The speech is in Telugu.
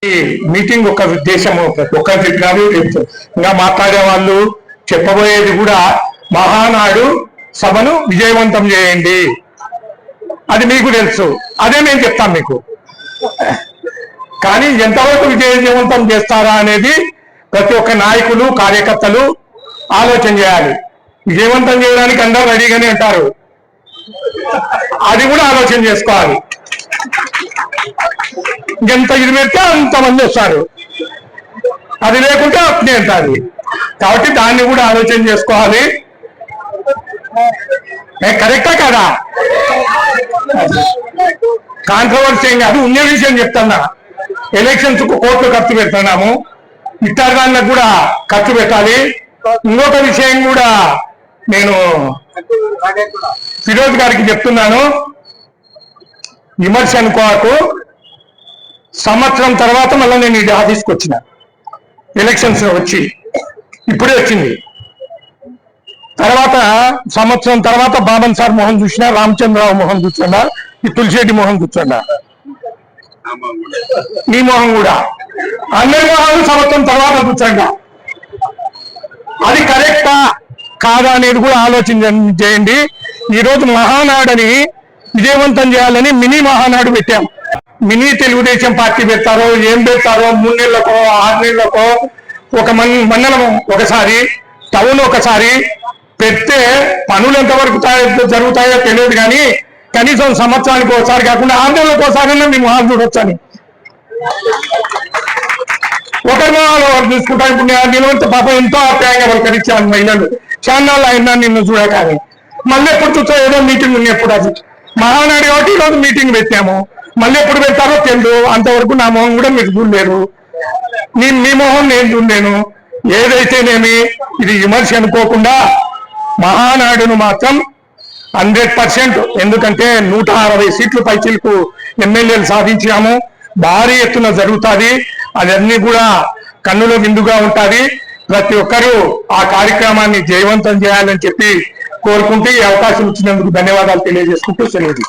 ఈ మీటింగ్ ఒక ఉద్దేశము ఒక్కరికి కాదు, ఇంకా మాట్లాడే వాళ్ళు చెప్పబోయేది కూడా మహానాడు సభను విజయవంతం చేయండి, అది మీకు తెలుసు, అదే మేము చెప్తాం మీకు. కానీ ఎంతవరకు విజయవంతం చేస్తారా అనేది ప్రతి ఒక్క నాయకులు కార్యకర్తలు ఆలోచన చేయాలి. విజయవంతం చేయడానికి అందరూ రెడీగానే ఉంటారు, అది కూడా ఆలోచన చేసుకోవాలి. ఎంత ఇది పెడితే అంతమంది వస్తారు, అది లేకుంటే అట్నే ఉంటుంది. కాబట్టి దాన్ని కూడా ఆలోచన చేసుకోవాలి. కరెక్టా కదా? కాంట్రవర్సీ ఏం కాదు, ఉన్న విషయం చెప్తున్నా. ఎలక్షన్స్ కు కోట్లు ఖర్చు పెడుతున్నాము, ఇతర దానికి కూడా ఖర్చు పెట్టాలి. ఇంకొక విషయం కూడా నేను ఫిరోజ్ గారికి చెప్తున్నాను, విమర్శ అనుకోకు. సంవత్సరం తర్వాత మళ్ళీ నేను ఇది ఆఫీస్కి వచ్చిన, ఎలక్షన్స్ వచ్చి ఇప్పుడే వచ్చింది. తర్వాత సంవత్సరం తర్వాత బాబన్ సార్ మోహన్ చూసిన, రామచంద్రరావు మోహన్ కూర్చున్నా, ఈ తులసిరెడ్డి మోహన్ కూర్చున్నా, నీ మోహన్ కూడా, అందరి మోహన్ సంవత్సరం తర్వాత కూర్చోండా. అది కరెక్టా కాదా అనేది కూడా ఆలోచన చేయండి. ఈరోజు మహానాడని విజయవంతం చేయాలని మినీ మహానాడు పెట్టాం. మినీ తెలుగుదేశం పార్టీ పెడతారో ఏం పెడతారో, 3 నెలలకో 6 నెలలకో, ఒక మండలం ఒకసారి, టౌన్ ఒకసారి పెడితే పనులు ఎంతవరకు జరుగుతాయో తెలియదు. కానీ కనీసం సంవత్సరానికి ఒకసారి కాకుండా 6 నెలలకు ఒకసారి మేము హాల్ చూడొచ్చని ఒకరి మొహాలు ఒకరు చూసుకుంటా. ఇప్పుడు నేను పాప ఎంతో ఆప్యాయంగా పలకరించాను మహిళలు, చాన్నాళ్ళు అయినా నిన్ను చూడకాని. మళ్ళీ ఎప్పుడు చూస్తా, ఏదో మీటింగ్ ఉంది ఎప్పుడు. అది మహానాడు కాబట్టి ఈరోజు మీటింగ్ పెట్టాము, మళ్ళీ ఎప్పుడు పెడతారో తెలియదు. అంతవరకు నా మొహం కూడా మీరు చూడలేరు, మీ మొహం నేను చూడలేను. ఏదైతేనేమి ఇది విమర్శ అనుకోకుండా మహానాడును మాత్రం 100%, ఎందుకంటే 160 సీట్లు పైచిలకు ఎమ్మెల్యేలు సాధించాము, భారీ ఎత్తున జరుగుతుంది. అదన్నీ కూడా కన్నుల విందుగా ఉంటుంది. ప్రతి ఒక్కరూ ఆ కార్యక్రమాన్ని జయవంతం చేయాలని చెప్పి కోరుకుంటూ ఈ అవకాశం ఇచ్చినందుకు ధన్యవాదాలు తెలియజేసుకుంటూ సెలవు.